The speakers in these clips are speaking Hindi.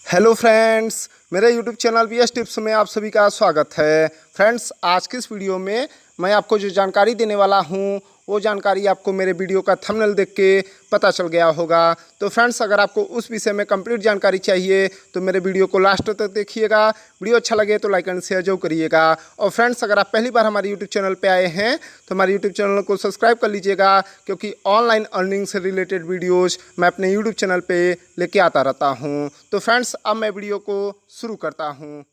हेलो फ्रेंड्स, मेरे यूट्यूब चैनल वीएस टिप्स में आप सभी का स्वागत है। फ्रेंड्स, आज की इस वीडियो में मैं आपको जो जानकारी देने वाला हूं वो जानकारी आपको मेरे वीडियो का थंबनेल देख के पता चल गया होगा। तो फ्रेंड्स, अगर आपको उस विषय में कंप्लीट जानकारी चाहिए तो मेरे वीडियो को लास्ट तक देखिएगा। वीडियो अच्छा लगे तो लाइक एंड शेयर जरूर करिएगा। और फ्रेंड्स, अगर आप पहली बार हमारे यूट्यूब चैनल पे आए हैं तो हमारे यूट्यूब चैनल को सब्सक्राइब कर लीजिएगा, क्योंकि ऑनलाइन अर्निंग से रिलेटेड वीडियोज़ मैं अपने यूट्यूब चैनल पर लेके आता रहता हूँ। तो फ्रेंड्स, अब मैं वीडियो को शुरू करता हूँ।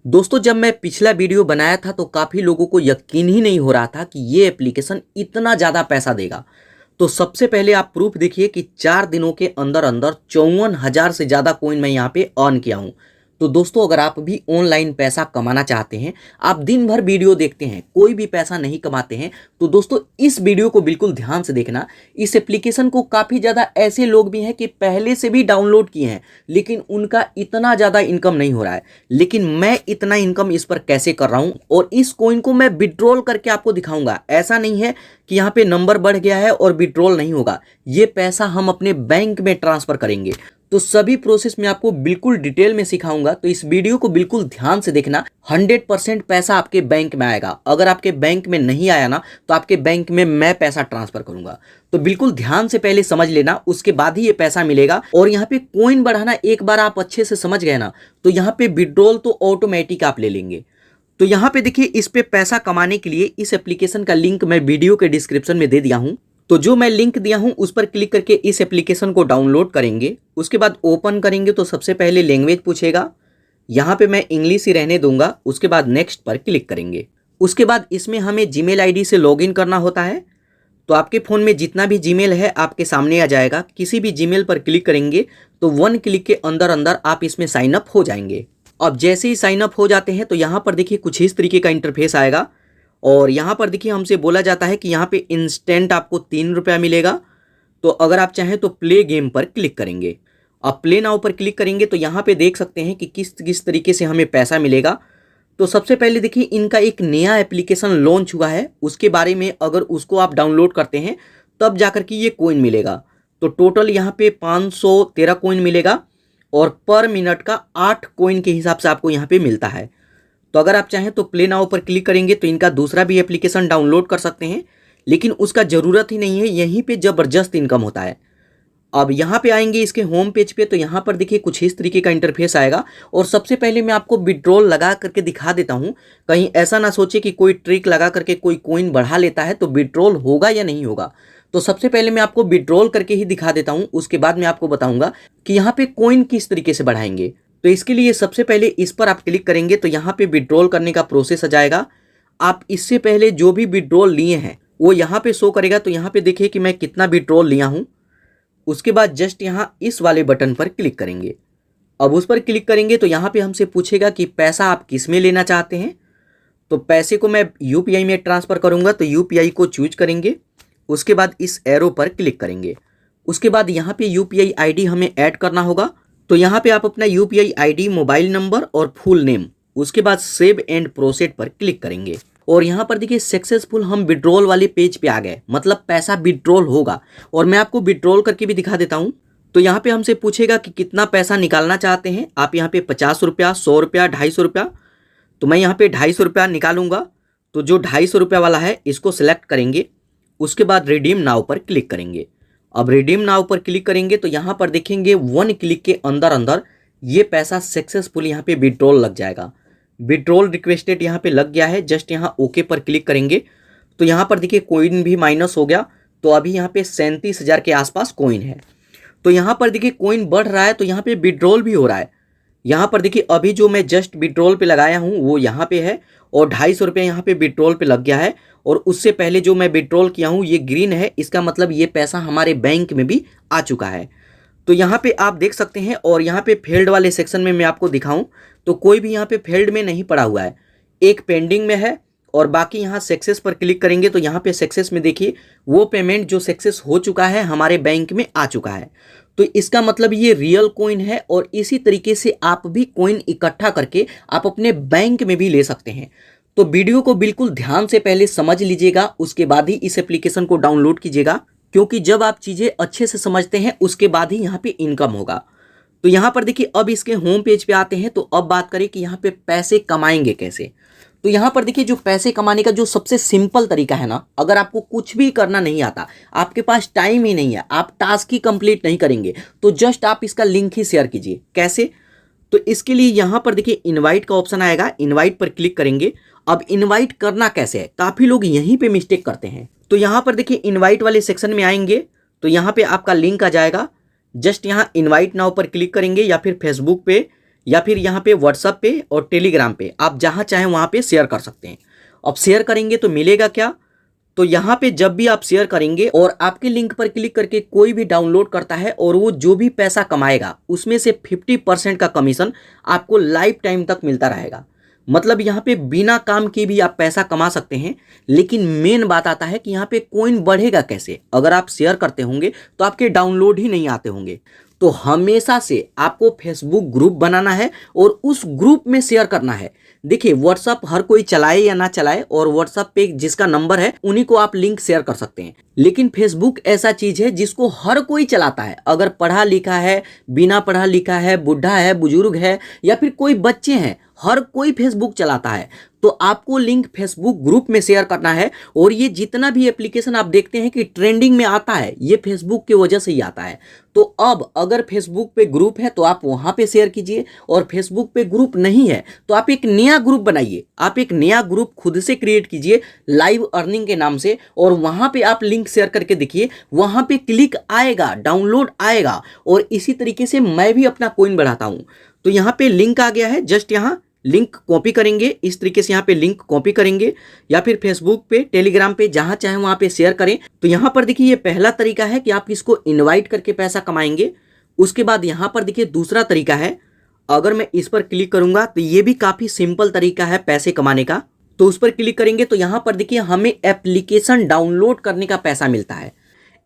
दोस्तों, जब मैं पिछला वीडियो बनाया था तो काफ़ी लोगों को यकीन ही नहीं हो रहा था कि ये एप्लीकेशन इतना ज़्यादा पैसा देगा। तो सबसे पहले आप प्रूफ देखिए कि 4 दिनों के अंदर अंदर 54,000 से ज़्यादा कॉइन मैं यहाँ पे अर्न किया हूँ। तो दोस्तों, अगर आप भी ऑनलाइन पैसा कमाना चाहते हैं, आप दिन भर वीडियो देखते हैं, कोई भी पैसा नहीं कमाते हैं, तो दोस्तों इस वीडियो को बिल्कुल ध्यान से देखना। इस एप्लीकेशन को काफ़ी ज़्यादा ऐसे लोग भी हैं कि पहले से भी डाउनलोड किए हैं, लेकिन उनका इतना ज़्यादा इनकम नहीं हो रहा है। लेकिन मैं इतना इनकम इस पर कैसे कर रहा हूँ और इस कॉइन को मैं विड्रॉल करके आपको दिखाऊंगा। ऐसा नहीं है कि यहाँ पे नंबर बढ़ गया है और विड्रॉल नहीं होगा। ये पैसा हम अपने बैंक में ट्रांसफ़र करेंगे। तो सभी प्रोसेस में आपको बिल्कुल डिटेल में सिखाऊंगा, तो इस वीडियो को बिल्कुल ध्यान से देखना। 100% पैसा आपके बैंक में आएगा। अगर आपके बैंक में नहीं आया ना, तो आपके बैंक में मैं पैसा ट्रांसफर करूंगा। तो बिल्कुल ध्यान से पहले समझ लेना, उसके बाद ही ये पैसा मिलेगा। और यहाँ पे कॉइन बढ़ाना एक बार आप अच्छे से समझ गए ना, तो यहाँ पे विड्रॉल तो ऑटोमेटिक आप ले लेंगे। तो यहाँ पे देखिए, इस पे पैसा कमाने के लिए इस एप्लीकेशन का लिंक मैं वीडियो के डिस्क्रिप्शन में दे दिया हूँ। तो जो मैं लिंक दिया हूं उस पर क्लिक करके इस एप्लीकेशन को डाउनलोड करेंगे। उसके बाद ओपन करेंगे तो सबसे पहले लैंग्वेज पूछेगा। यहाँ पे मैं इंग्लिश ही रहने दूंगा। उसके बाद नेक्स्ट पर क्लिक करेंगे। उसके बाद इसमें हमें जीमेल आईडी से लॉगिन करना होता है। तो आपके फ़ोन में जितना भी जीमेल है आपके सामने आ जाएगा। किसी भी जीमेल पर क्लिक करेंगे तो 1 क्लिक के अंदर अंदर आप इसमें साइन अप हो जाएंगे। अब जैसे ही साइन अप हो जाते हैं तो यहाँ पर देखिए कुछ इस तरीके का इंटरफेस आएगा। और यहाँ पर देखिए हमसे बोला जाता है कि यहाँ पे इंस्टेंट आपको 3 रुपया मिलेगा। तो अगर आप चाहें तो प्ले गेम पर क्लिक करेंगे। अब प्ले नाउ पर क्लिक करेंगे तो यहाँ पे देख सकते हैं कि किस किस तरीके से हमें पैसा मिलेगा। तो सबसे पहले देखिए, इनका एक नया एप्लीकेशन लॉन्च हुआ है, उसके बारे में अगर उसको आप डाउनलोड करते हैं तब जाकर के ये कॉइन मिलेगा। तो टोटल यहाँ पे 513 कॉइन मिलेगा और पर मिनट का 8 कॉइन के हिसाब से आपको यहाँ पे मिलता है। तो अगर आप चाहें तो प्ले नाउ पर क्लिक करेंगे तो इनका दूसरा भी एप्लीकेशन डाउनलोड कर सकते हैं, लेकिन उसका ज़रूरत ही नहीं है। यहीं पे ज़बरदस्त इनकम होता है। अब यहाँ पे आएंगे इसके होम पेज पे, तो यहाँ पर देखिए कुछ इस तरीके का इंटरफेस आएगा। और सबसे पहले मैं आपको विड्रॉल लगा करके दिखा देता हूँ। कहीं ऐसा ना सोचे कि कोई ट्रिक लगा करके कोई कॉइन बढ़ा लेता है तो विड्रॉल होगा या नहीं होगा। तो सबसे पहले मैं आपको विड्रॉल करके ही दिखा देता हूँ, उसके बाद मैं आपको बताऊँगा कि यहाँ पे कॉइन किस तरीके से बढ़ाएंगे। तो इसके लिए सबसे पहले इस पर आप क्लिक करेंगे तो यहाँ पे विड्रॉल करने का प्रोसेस आ जाएगा। आप इससे पहले जो भी विड्रॉल लिए हैं वो यहाँ पे शो करेगा। तो यहाँ पे देखिए कि मैं कितना विड्रॉल लिया हूँ। उसके बाद जस्ट यहाँ इस वाले बटन पर क्लिक करेंगे। अब उस पर क्लिक करेंगे तो यहाँ पे हमसे पूछेगा कि पैसा आप किस में लेना चाहते हैं। तो पैसे को मैं यूपीआई में ट्रांसफ़र करूँगा, तो यूपीआई को चूज करेंगे। उसके बाद इस एरो पर क्लिक करेंगे। उसके बाद यहाँ पे यूपीआई आईडी हमें ऐड करना होगा। तो यहाँ पे आप अपना यूपीआई आईडी, मोबाइल नंबर और फुल नेम, उसके बाद सेव एंड प्रोसीड पर क्लिक करेंगे। और यहाँ पर देखिए सक्सेसफुल, हम विड्रॉल वाले पेज पे आ गए, मतलब पैसा विड्रॉल होगा। और मैं आपको विड्रॉल करके भी दिखा देता हूँ। तो यहाँ पे हमसे पूछेगा कि कितना पैसा निकालना चाहते हैं आप। यहाँ पे 50 रुपया, 100 रुपया, 250 रुपया। तो मैं यहाँ पे 250 रुपया निकालूंगा। तो जो 250 रुपया वाला है इसको सिलेक्ट करेंगे। उसके बाद रिडीम नाउ पर क्लिक करेंगे। अब रिडीम नाउ पर क्लिक करेंगे तो यहाँ पर देखेंगे 1 क्लिक के अंदर अंदर ये पैसा सक्सेसफुल यहाँ पे विड्रॉल लग जाएगा। विड्रॉल रिक्वेस्टेड यहाँ पे लग गया है। जस्ट यहाँ ओके पर क्लिक करेंगे तो यहाँ पर देखिए कॉइन भी माइनस हो गया। तो अभी यहाँ पे 37,000 के आसपास कॉइन है। तो यहाँ पर देखिए कॉइन बढ़ रहा है, तो यहाँ पे विड्रॉल भी हो रहा है। यहाँ पर देखिए अभी जो मैं जस्ट विड्रॉल पे लगाया हूँ वो यहाँ पे है और 250 रुपये यहाँ पे विड्रॉल पे लग गया है। और उससे पहले जो मैं विड्रॉल किया हूँ ये ग्रीन है, इसका मतलब ये पैसा हमारे बैंक में भी आ चुका है। तो यहाँ पे आप देख सकते हैं। और यहाँ पे फेल्ड वाले सेक्शन में मैं आपको दिखाऊं तो कोई भी यहाँ पे फेल्ड में नहीं पड़ा हुआ है, एक पेंडिंग में है। और बाकी यहाँ सक्सेस पर क्लिक करेंगे तो यहाँ पे सक्सेस में देखिए वो पेमेंट जो सक्सेस हो चुका है हमारे बैंक में आ चुका है। तो इसका मतलब ये रियल कॉइन है। और इसी तरीके से आप भी कॉइन इकट्ठा करके आप अपने बैंक में भी ले सकते हैं। तो वीडियो को बिल्कुल ध्यान से पहले समझ लीजिएगा, उसके बाद ही इस एप्लीकेशन को डाउनलोड कीजिएगा, क्योंकि जब आप चीज़ें अच्छे से समझते हैं उसके बाद ही यहाँ पे इनकम होगा। तो यहाँ पर देखिए अब इसके होम पेज पे आते हैं। तो अब बात करें कि यहाँ पे पैसे कमाएंगे कैसे। तो यहाँ पर देखिए जो पैसे कमाने का जो सबसे सिंपल तरीका है ना, अगर आपको कुछ भी करना नहीं आता, आपके पास टाइम ही नहीं है, आप टास्क ही कंप्लीट नहीं करेंगे, तो जस्ट आप इसका लिंक ही शेयर कीजिए। कैसे? तो इसके लिए यहाँ पर देखिए इनवाइट का ऑप्शन आएगा, इनवाइट पर क्लिक करेंगे। अब इनवाइट करना कैसे है, काफ़ी लोग यहीं पे मिस्टेक करते हैं। तो यहाँ पर देखिए इनवाइट वाले सेक्शन में आएंगे तो यहाँ पे आपका लिंक आ जाएगा। जस्ट यहाँ इनवाइट नाउ पर क्लिक करेंगे या फिर फेसबुक पे या फिर यहाँ पे व्हाट्सएप पे और टेलीग्राम पे, आप जहाँ चाहें वहाँ पे शेयर कर सकते हैं। अब शेयर करेंगे तो मिलेगा क्या, तो यहाँ पे जब भी आप शेयर करेंगे और आपके लिंक पर क्लिक करके कोई भी डाउनलोड करता है और वो जो भी पैसा कमाएगा उसमें से 50% का कमीशन आपको लाइफ टाइम तक मिलता रहेगा। मतलब यहाँ पे बिना काम किए भी आप पैसा कमा सकते हैं। लेकिन मेन बात आता है कि यहाँ पे कॉइन बढ़ेगा कैसे। अगर आप शेयर करते होंगे तो आपके डाउनलोड ही नहीं आते होंगे। तो हमेशा से आपको फेसबुक ग्रुप बनाना है और उस ग्रुप में शेयर करना है। देखिए व्हाट्सअप हर कोई चलाए या ना चलाए, और व्हाट्सअप पे जिसका नंबर है उन्हीं को आप लिंक शेयर कर सकते हैं। लेकिन फेसबुक ऐसा चीज है जिसको हर कोई चलाता है। अगर पढ़ा लिखा है, बिना पढ़ा लिखा है, बुढ़ा है, बुजुर्ग है या फिर कोई बच्चे हैं, हर कोई फेसबुक चलाता है। तो आपको लिंक फेसबुक ग्रुप में शेयर करना है। और ये जितना भी एप्लीकेशन आप देखते हैं कि ट्रेंडिंग में आता है, ये फेसबुक की वजह से ही आता है। तो अब अगर फेसबुक पे ग्रुप है तो आप वहां पे शेयर कीजिए, और फेसबुक पे ग्रुप नहीं है तो आप एक नया ग्रुप बनाइए। आप एक नया ग्रुप खुद से क्रिएट कीजिए लाइव अर्निंग के नाम से, और वहां पे आप लिंक शेयर करके देखिए, वहां पे क्लिक आएगा, डाउनलोड आएगा। और इसी तरीके से मैं भी अपना कॉइन बढ़ाता हूं। तो यहाँ पे लिंक आ गया है, जस्ट यहाँ लिंक कॉपी करेंगे। इस तरीके से यहाँ पे लिंक कॉपी करेंगे या फिर फेसबुक पे, टेलीग्राम पे, जहां चाहे वहां पे शेयर करें। तो यहाँ पर देखिए ये पहला तरीका है कि आप इसको इनवाइट करके पैसा कमाएंगे। उसके बाद यहाँ पर देखिए दूसरा तरीका है, अगर मैं इस पर क्लिक करूंगा तो ये भी काफी सिंपल तरीका है पैसे कमाने का। तो उस पर क्लिक करेंगे तो यहाँ पर देखिए हमें एप्लीकेशन डाउनलोड करने का पैसा मिलता है।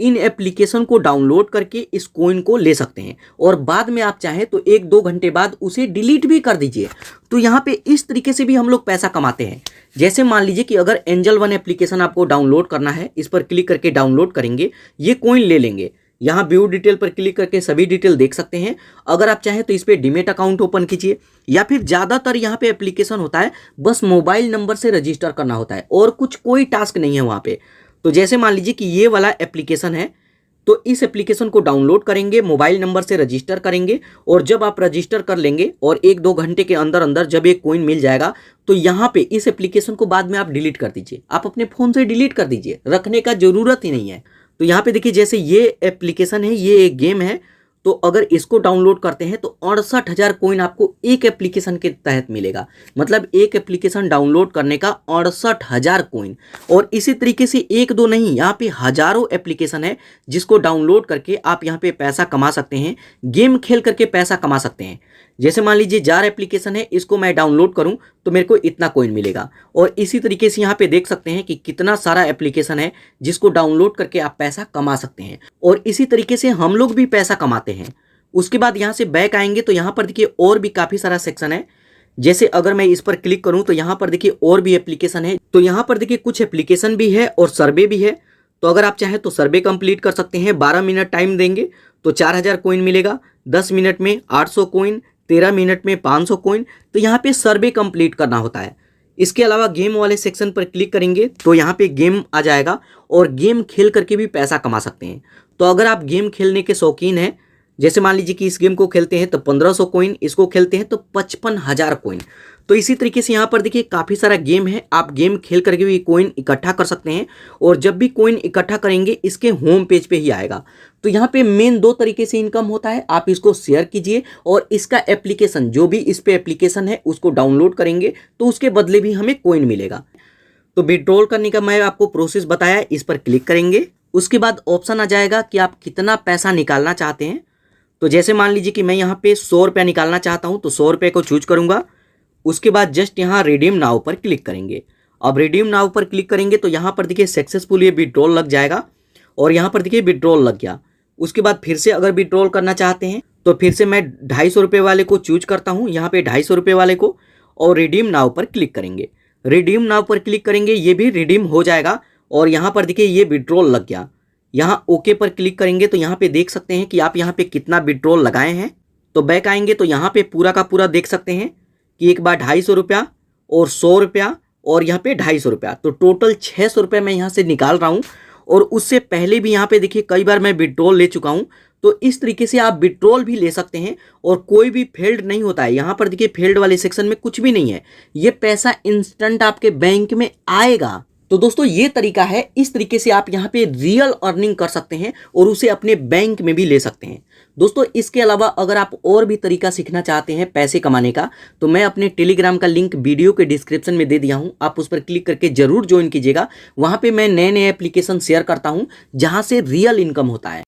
इन एप्लीकेशन को डाउनलोड करके इस कॉइन को ले सकते हैं, और बाद में आप चाहें तो 1-2 घंटे बाद उसे डिलीट भी कर दीजिए। तो यहाँ पे इस तरीके से भी हम लोग पैसा कमाते हैं। जैसे मान लीजिए कि अगर एंजल वन एप्लीकेशन आपको डाउनलोड करना है, इस पर क्लिक करके डाउनलोड करेंगे, ये कॉइन ले लेंगे। यहाँ व्यू डिटेल पर क्लिक करके सभी डिटेल देख सकते हैं। अगर आप चाहें तो इस पर डीमेट अकाउंट ओपन कीजिए, या फिर ज़्यादातर यहाँ पे एप्लीकेशन होता है बस मोबाइल नंबर से रजिस्टर करना होता है और कोई टास्क नहीं है वहाँ पे। तो जैसे मान लीजिए कि ये वाला एप्लीकेशन है, तो इस एप्लीकेशन को डाउनलोड करेंगे, मोबाइल नंबर से रजिस्टर करेंगे, और जब आप रजिस्टर कर लेंगे और 1-2 घंटे के अंदर अंदर जब एक कॉइन मिल जाएगा, तो यहाँ पे इस एप्लीकेशन को बाद में आप डिलीट कर दीजिए। आप अपने फ़ोन से डिलीट कर दीजिए, रखने का ज़रूरत ही नहीं है। तो यहाँ पे देखिए जैसे ये एप्लीकेशन है, ये एक गेम है, तो अगर इसको डाउनलोड करते हैं तो 68,000 कॉइन आपको एक एप्लीकेशन के तहत मिलेगा। मतलब एक एप्लीकेशन डाउनलोड करने का 68,000 कॉइन। और इसी तरीके से 1-2 नहीं, यहाँ पे हजारों एप्लीकेशन है जिसको डाउनलोड करके आप यहाँ पे पैसा कमा सकते हैं, गेम खेल करके पैसा कमा सकते हैं। जैसे मान लीजिए जार एप्लीकेशन है, इसको मैं डाउनलोड करूं तो मेरे को इतना कॉइन मिलेगा। और इसी तरीके से यहाँ पे देख सकते हैं कि कितना सारा एप्लीकेशन है जिसको डाउनलोड करके आप पैसा कमा सकते हैं। और इसी तरीके से हम लोग भी पैसा कमाते हैं। उसके बाद यहाँ से बैक आएंगे तो यहाँ पर देखिए और भी काफ़ी सारा सेक्शन है। जैसे अगर मैं इस पर क्लिक करूँ तो यहाँ पर देखिए और भी एप्लीकेशन है। तो यहाँ पर देखिए कुछ एप्लीकेशन भी है और सर्वे भी है। तो अगर आप चाहें तो सर्वे कंप्लीट कर सकते हैं। 12 मिनट टाइम देंगे तो 4000 कॉइन मिलेगा, 10 मिनट में 800 कॉइन, 13 मिनट में 500 कॉइन। तो यहाँ पे सर्वे कंप्लीट करना होता है। इसके अलावा गेम वाले सेक्शन पर क्लिक करेंगे तो यहाँ पे गेम आ जाएगा, और गेम खेल करके भी पैसा कमा सकते हैं। तो अगर आप गेम खेलने के शौकीन हैं, जैसे मान लीजिए कि इस गेम को खेलते हैं तो 1500 कॉइन, इसको खेलते हैं तो 55,000 कॉइन। तो इसी तरीके से यहाँ पर देखिए काफ़ी सारा गेम है, आप गेम खेल करके भी कॉइन इकट्ठा कर सकते हैं। और जब भी कॉइन इकट्ठा करेंगे इसके होम पेज पे ही आएगा। तो यहाँ पे मेन 2 तरीके से इनकम होता है। आप इसको शेयर कीजिए और इसका एप्लीकेशन, जो भी इस पे एप्लीकेशन है उसको डाउनलोड करेंगे तो उसके बदले भी हमें कॉइन मिलेगा। तो विड्रॉल करने का मैं आपको प्रोसेस बताया, इस पर क्लिक करेंगे। उसके बाद ऑप्शन आ जाएगा कि आप कितना पैसा निकालना चाहते हैं। तो जैसे मान लीजिए कि मैं यहाँ पे 100 रुपया निकालना चाहता हूँ, तो 100 रुपये को चूज करूँगा। उसके बाद जस्ट यहाँ रिडीम नाउ पर क्लिक करेंगे। अब रिडीम नाउ पर क्लिक करेंगे तो यहाँ पर देखिए सक्सेसफुल ये विड्रॉल लग जाएगा, और यहाँ पर देखिए विड्रॉल लग गया। उसके बाद फिर से अगर विड्रॉल करना चाहते हैं तो फिर से मैं 250 रुपये वाले को चूज करता हूँ, यहाँ पे 250 रुपये वाले को, और रिडीम नाउ पर क्लिक करेंगे। रिडीम नाउ पर क्लिक करेंगे, ये भी रिडीम हो जाएगा, और यहाँ पर देखिए ये विड्रॉल लग गया। यहाँ ओके पर क्लिक करेंगे तो यहाँ पे देख सकते हैं कि आप यहाँ पे कितना विड्रॉल लगाए हैं। तो बैक आएंगे तो यहाँ पे पूरा का पूरा देख सकते हैं कि एक बार 250 रुपया और 100 रुपया और यहाँ पे 250 रुपया, तो टोटल 600 रुपये मैं यहाँ से निकाल रहा हूँ। और उससे पहले भी यहाँ पे देखिए कई बार मैं विड्रॉल ले चुका हूँ, तो इस तरीके से आप विड्रॉल भी ले सकते हैं और कोई भी फेल्ड नहीं होता है। यहाँ पर देखिए फेल्ड वाले सेक्शन में कुछ भी नहीं है, ये पैसा इंस्टेंट आपके बैंक में आएगा। तो दोस्तों ये तरीका है, इस तरीके से आप यहाँ पे रियल अर्निंग कर सकते हैं और उसे अपने बैंक में भी ले सकते हैं। दोस्तों इसके अलावा अगर आप और भी तरीका सीखना चाहते हैं पैसे कमाने का, तो मैं अपने टेलीग्राम का लिंक वीडियो के डिस्क्रिप्शन में दे दिया हूँ, आप उस पर क्लिक करके जरूर ज्वाइन कीजिएगा। वहाँ पे मैं नए नए एप्लीकेशन शेयर करता हूँ जहाँ से रियल इनकम होता है।